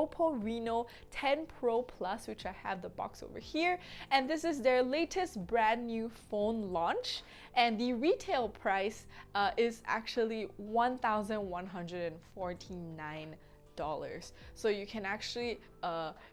OPPO Reno10 Pro Plus, which I have the box over here. And this is their latest brand new phone launch. And the retail price is actually $1,149. So you can actually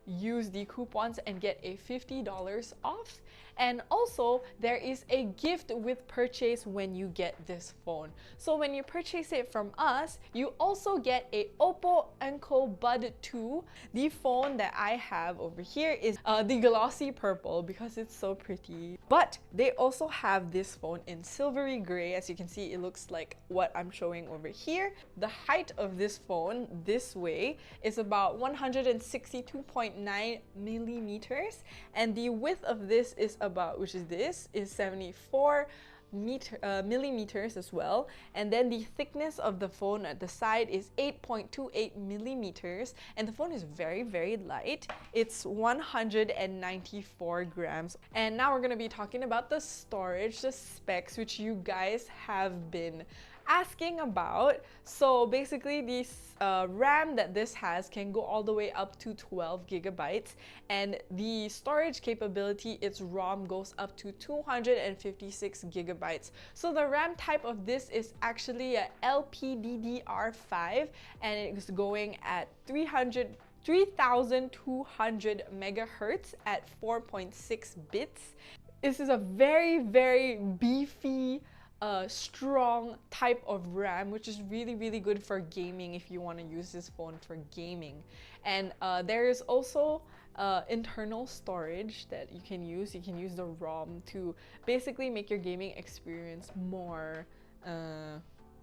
use the coupons and get a $50 off. And also there is a gift with purchase when you get this phone. So when you purchase it from us, you also get a OPPO Reno Bud 2. The phone that I have over here is the glossy purple because it's so pretty. But they also have this phone in silvery gray. As you can see, it looks like what I'm showing over here. The height of this phone this way is about 162.9 millimeters, and the width of this is about, which is this, is 74 millimeters as well. And then the thickness of the phone at the side is 8.28 millimeters, and the phone is very, very light. It's 194 grams. And now we're going to be talking about the storage, the specs, which you guys have been asking about. So basically, this RAM that this has can go all the way up to 12 gigabytes, and the storage capability, its ROM, goes up to 256 gigabytes. So the RAM type of this is actually a LPDDR5, and it is going at 3200 megahertz at 4.6 bits. This is a very, very beefy, strong type of RAM, which is really, really good for gaming if you want to use this phone for gaming. And there is also internal storage that you can use. You can use the ROM to basically make your gaming experience more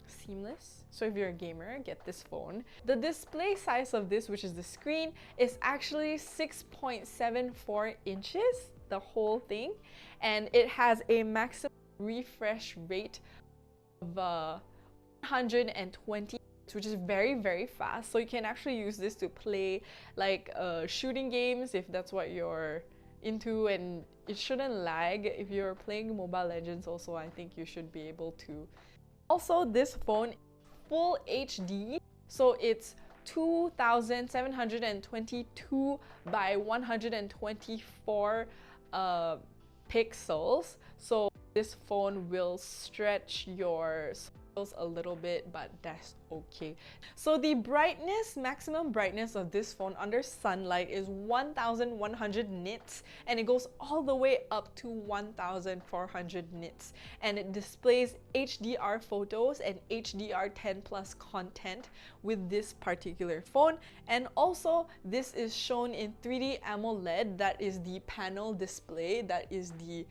seamless. So if you're a gamer, get this phone. The display size of this, which is the screen, is actually 6.74 inches, the whole thing, and it has a maximum refresh rate of 120, which is very, very fast. So you can actually use this to play like shooting games if that's what you're into, and it shouldn't lag. If you're playing Mobile Legends also, I think you should be able to. Also, this phone is full HD, so it's 2722 by 124 pixels. So this phone will stretch your circles a little bit, but that's okay. So the brightness, maximum brightness of this phone under sunlight is 1100 nits, and it goes all the way up to 1400 nits, and it displays HDR photos and HDR10 plus content with this particular phone. And also this is shown in 3D AMOLED. That is the panel display, that is the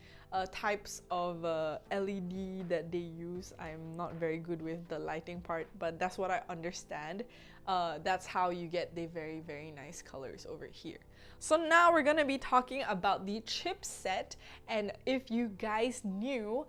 types of LED that they use. I'm not very good with the lighting part, but that's what I understand. That's how you get the very, very nice colors over here. So now we're gonna be talking about the chipset. And if you guys knew,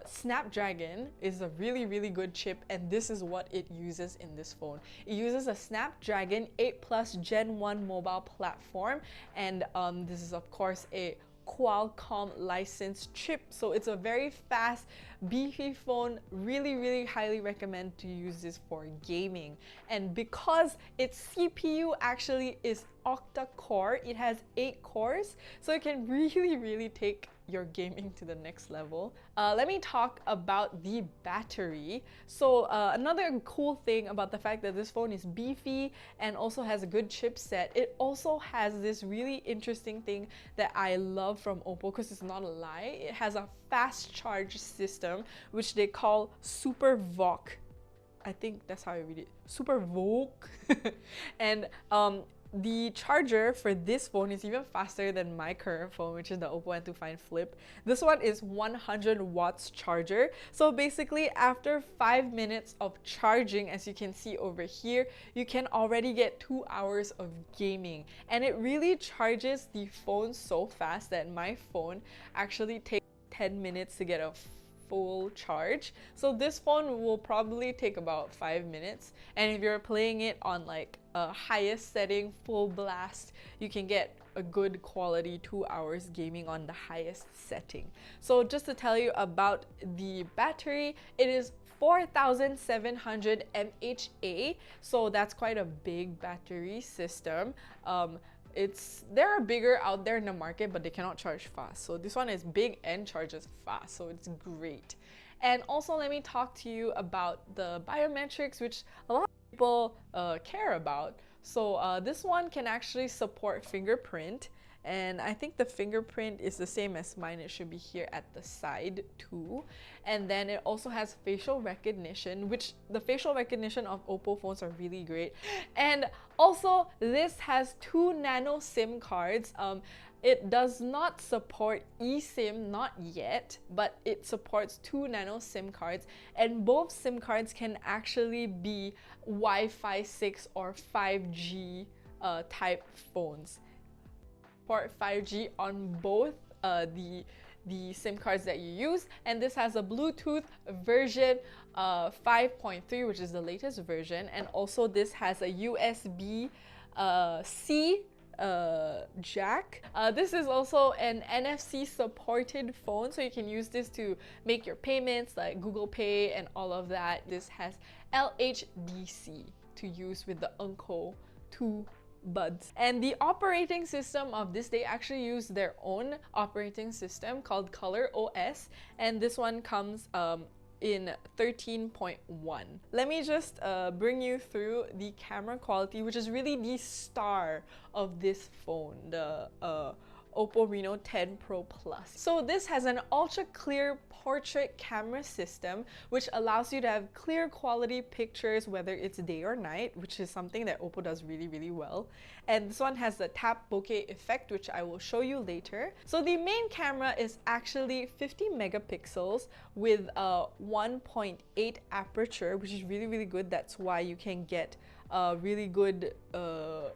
Snapdragon is a really, really good chip, and this is what it uses in this phone. It uses a Snapdragon 8 Plus Gen 1 mobile platform, and this is of course a Qualcomm licensed chip, so it's a very fast, beefy phone. Really, really highly recommend to use this for gaming. And because its CPU actually is octa-core, it has 8 cores, so it can really, really take your gaming to the next level. Let me talk about the battery. So another cool thing about the fact that this phone is beefy and also has a good chipset, it also has this really interesting thing that I love from OPPO, because it's not a lie. It has a fast charge system, which they call Super VOOC. I think that's how I read it, Super VOOC. And the charger for this phone is even faster than my current phone, which is the OPPO Reno10 Flip. This one is 100 watts charger. So basically, after 5 minutes of charging, as you can see over here, you can already get 2 hours of gaming. And it really charges the phone so fast that my phone actually takes 10 minutes to get a full charge. So this phone will probably take about 5 minutes, and if you're playing it on like a highest setting, full blast, you can get a good quality 2 hours gaming on the highest setting. So just to tell you about the battery, it is 4700 mAh, so that's quite a big battery system. There are bigger out there in the market, but they cannot charge fast. So this one is big and charges fast, so it's great. And also, let me talk to you about the biometrics, which a lot of people care about. So this one can actually support fingerprint, and I think the fingerprint is the same as mine. It should be here at the side too. And then it also has facial recognition, which the facial recognition of OPPO phones are really great. And also, this has 2 nano SIM cards. It does not support eSIM, not yet, but it supports 2 nano SIM cards, and both SIM cards can actually be Wi-Fi 6 or 5G type phones. Support 5G on both the SIM cards that you use, and this has a Bluetooth version 5.3, which is the latest version, and also this has a USB C jack. This is also an NFC supported phone, so you can use this to make your payments like Google Pay and all of that. This has LHDC to use with the Uncle 2 buds. And the operating system of this, they actually use their own operating system called Color OS, and this one comes in 13.1. Let me just bring you through the camera quality, which is really the star of this phone, the OPPO Reno10 Pro Plus. So this has an ultra clear portrait camera system, which allows you to have clear quality pictures whether it's day or night, which is something that OPPO does really, really well. And this one has the tap bokeh effect, which I will show you later. So the main camera is actually 50 megapixels with a 1.8 aperture, which is really, really good. That's why you can get really good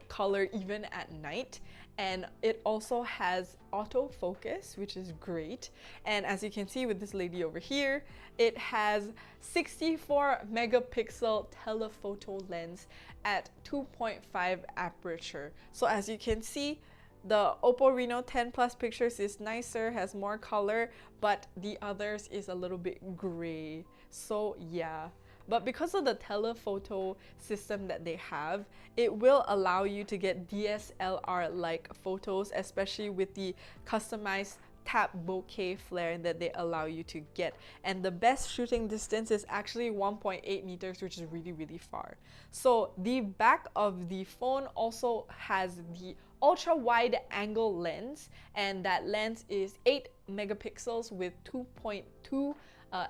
color even at night. And it also has autofocus, which is great. And as you can see with this lady over here, it has 64 megapixel telephoto lens at 2.5 aperture. So as you can see, the OPPO Reno10 Plus pictures is nicer, has more color, but the others is a little bit gray. So yeah. But because of the telephoto system that they have, it will allow you to get DSLR-like photos, especially with the customized tap bokeh flare that they allow you to get. And the best shooting distance is actually 1.8 meters, which is really, really far. So the back of the phone also has the ultra wide angle lens, and that lens is 8 megapixels with 2.2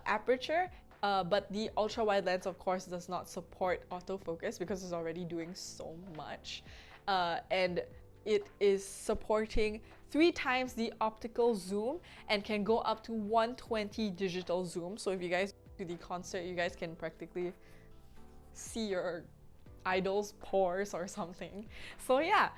aperture. But the ultra wide lens, of course, does not support autofocus because it's already doing so much. And it is supporting 3 times the optical zoom and can go up to 120 digital zoom. So if you guys go to the concert, you guys can practically see your idol's pores or something. So yeah,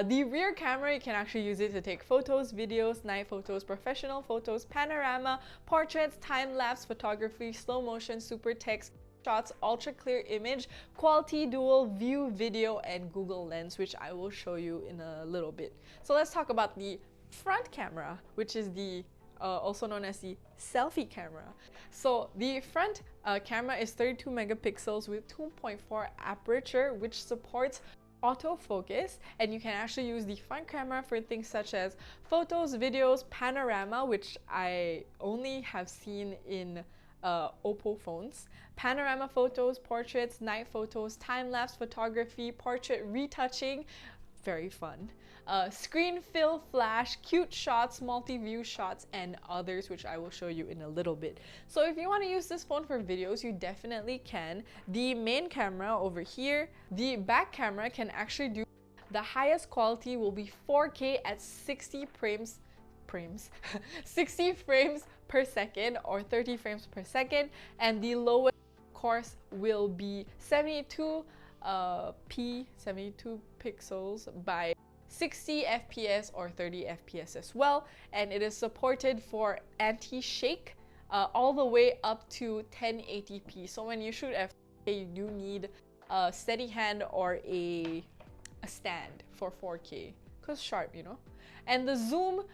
the rear camera, you can actually use it to take photos, videos, night photos, professional photos, panorama, portraits, time-lapse photography, slow motion, super text shots, ultra clear image, quality dual view video, and Google Lens, which I will show you in a little bit. So let's talk about the front camera, which is the also known as the selfie camera. So the front camera is 32 megapixels with 2.4 aperture, which supports autofocus, and you can actually use the front camera for things such as photos, videos, panorama, which I only have seen in OPPO phones, panorama photos, portraits, night photos, time-lapse photography, portrait retouching, very fun, screen fill flash, cute shots, multi-view shots, and others, which I will show you in a little bit. So if you want to use this phone for videos, you definitely can. The main camera over here, the back camera can actually do the highest quality will be 4K at 60 frames 60 frames per second or 30 frames per second, and the lowest of course will be 72 pixels by 60 FPS or 30 FPS as well, and it is supported for anti-shake all the way up to 1080p. So when you shoot 4K, you do need a steady hand or a stand for 4K because sharp, you know. And the zoom,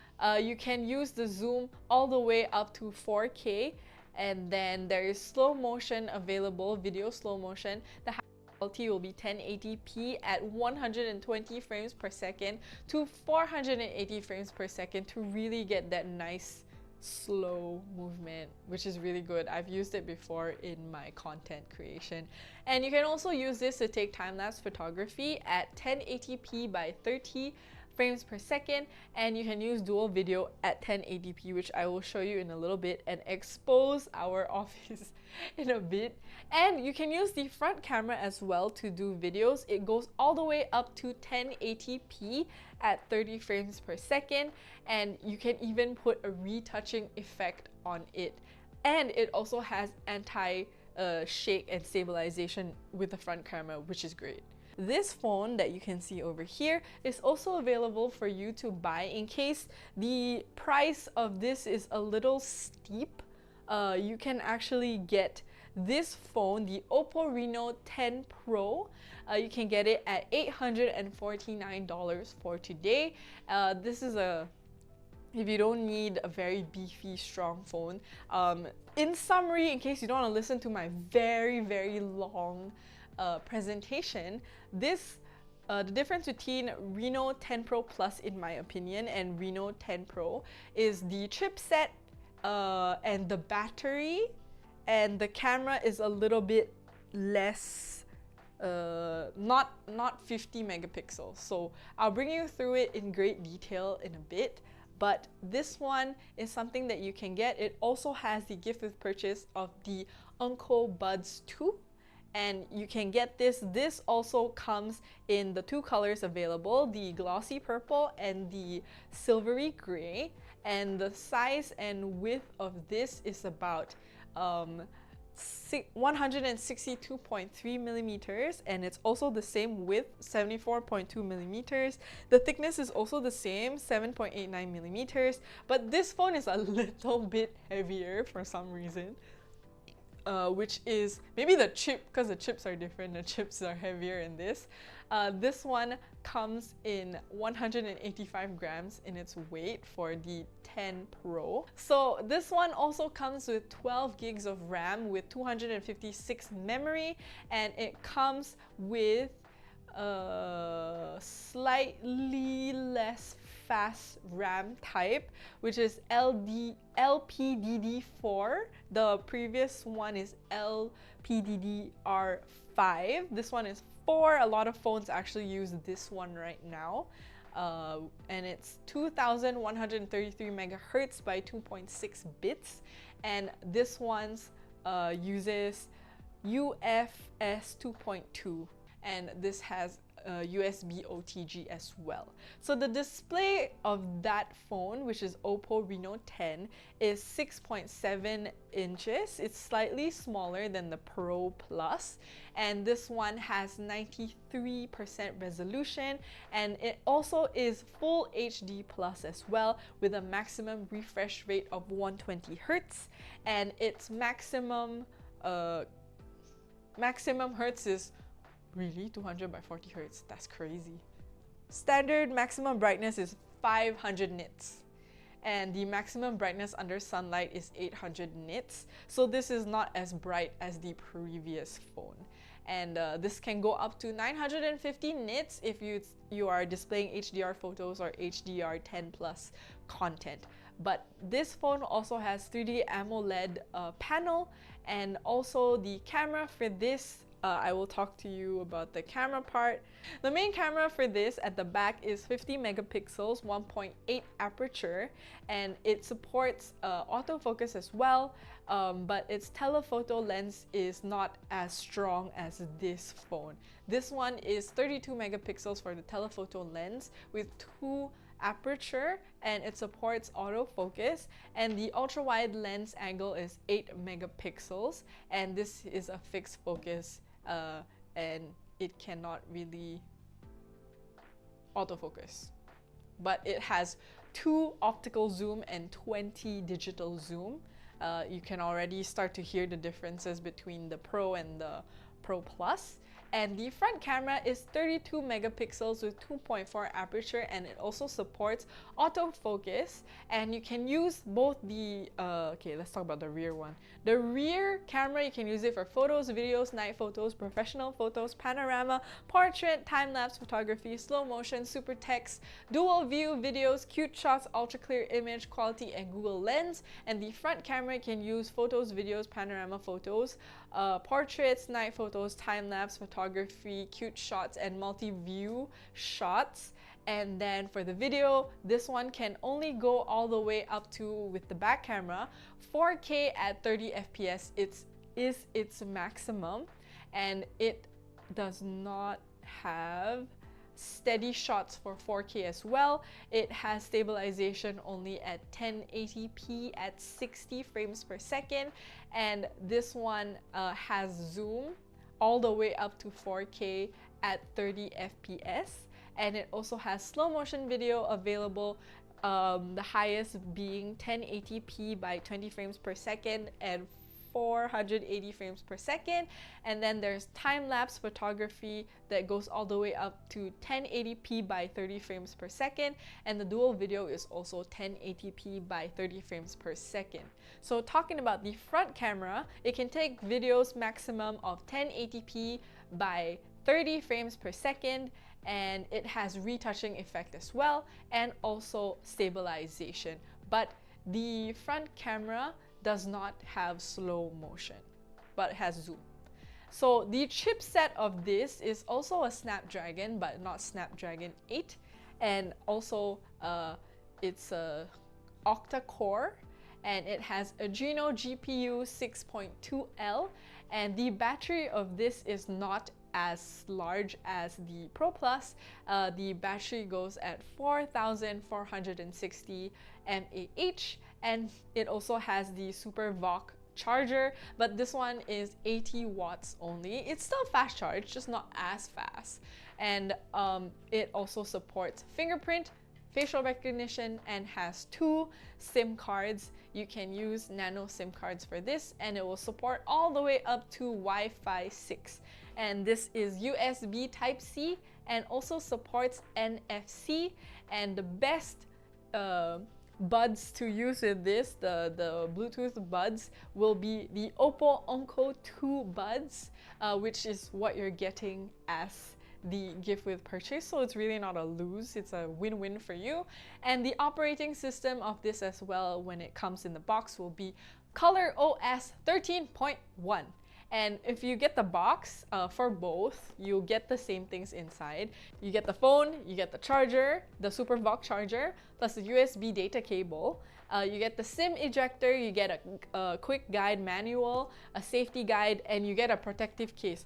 you can use the zoom all the way up to 4K, And then there is slow motion available, video slow motion. The quality will be 1080p at 120 frames per second to 480 frames per second to really get that nice slow movement, which is really good. I've used it before in my content creation. And you can also use this to take time-lapse photography at 1080p by 30 frames per second, and you can use dual video at 1080p, which I will show you in a little bit and expose our office in a bit. And you can use the front camera as well to do videos. It goes all the way up to 1080p at 30 frames per second, and you can even put a retouching effect on it. And it also has anti-shake and stabilization with the front camera, which is great. This phone that you can see over here is also available for you to buy in case the price of this is a little steep. You can actually get this phone, the OPPO Reno10 Pro. You can get it at $849 for today. This is if you don't need a very beefy, strong phone. In summary, in case you don't want to listen to my very long presentation, the difference between Reno10 Pro Plus, in my opinion, and Reno10 Pro is the chipset and the battery, and the camera is a little bit less, not 50 megapixels. So I'll bring you through it in great detail in a bit. But this one is something that you can get. It also has the gift with purchase of the OPPO Buds 2. And you can get this. This also comes in the two colors available, the glossy purple and the silvery gray. And the size and width of this is about 162.3 millimeters, and it's also the same width, 74.2 millimeters. The thickness is also the same, 7.89 millimeters, but this phone is a little bit heavier for some reason. Which is maybe the chip, because the chips are different, the chips are heavier in this. This one comes in 185 grams in its weight for the 10 Pro. So this one also comes with 12 gigs of RAM with 256 memory, and it comes with slightly less fast RAM type, which is LPDDR4. The previous one is LPDDR5. This one is 4. A lot of phones actually use this one right now. And it's 2133 megahertz by 2.6 bits. And this one's uses UFS 2.2. And this has USB OTG as well. So the display of that phone, which is OPPO Reno10, is 6.7 inches. It's slightly smaller than the Pro Plus, and this one has 93% resolution, and it also is full HD plus as well, with a maximum refresh rate of 120 Hz, and its maximum hertz is really 200 by 40 Hz. That's crazy. Standard maximum brightness is 500 nits, and the maximum brightness under sunlight is 800 nits. So this is not as bright as the previous phone. And this can go up to 950 nits if you are displaying HDR photos or HDR10 plus content. But this phone also has 3D AMOLED panel, and also the camera for this, I will talk to you about the camera part. The main camera for this at the back is 50 megapixels, 1.8 aperture, and it supports autofocus as well, but its telephoto lens is not as strong as this phone. This one is 32 megapixels for the telephoto lens with 2 aperture, and it supports autofocus, and the ultra-wide lens angle is 8 megapixels, and this is a fixed focus, and it cannot really autofocus, but it has 2 optical zoom and 20 digital zoom. You can already start to hear the differences between the Pro and the Pro Plus. And the front camera is 32 megapixels with 2.4 aperture, and it also supports autofocus. And you can use both the okay, let's talk about the rear one. The rear camera, you can use it for photos, videos, night photos, professional photos, panorama, portrait, time-lapse photography, slow motion, super text, dual view videos, cute shots, ultra clear image quality, and Google Lens. And the front camera can use photos, videos, panorama photos, portraits, night photos, time-lapse photography, cute shots, and multi-view shots. And then for the video, this one can only go all the way up to, with the back camera, 4K at 30 FPS. Is its maximum, and it does not have steady shots for 4K as well. It has stabilization only at 1080p at 60 frames per second, and this one has zoom all the way up to 4K at 30 FPS, and it also has slow motion video available, the highest being 1080p by 20 frames per second and 480 frames per second. And then there's time-lapse photography that goes all the way up to 1080p by 30 frames per second, and the dual video is also 1080p by 30 frames per second. So talking about the front camera, it can take videos maximum of 1080p by 30 frames per second, and it has retouching effect as well, and also stabilization. But the front camera does not have slow motion, but it has zoom. So the chipset of this is also a Snapdragon, but not Snapdragon 8, and also it's a octa-core, and it has Adreno GPU 6.2L, and the battery of this is not as large as the Pro Plus. The battery goes at 4,460 mAh, and it also has the Super VOOC charger, but this one is 80 watts only. It's still fast charge, just not as fast. And it also supports fingerprint, facial recognition, and has 2 SIM cards. You can use nano SIM cards for this, and it will support all the way up to Wi-Fi 6. And this is USB Type-C and also supports NFC. And the best buds to use with this, the Bluetooth buds, will be the OPPO Enco 2 buds, which is what you're getting as the gift with purchase. So it's really not a lose, it's a win-win for you. And the operating system of this as well, when it comes in the box, will be ColorOS 13.1. And if you get the box for both, you'll get the same things inside. You get the phone, you get the charger, the Super VOOC charger, plus the USB data cable. You get the SIM ejector, you get a quick guide manual, a safety guide, and you get a protective case.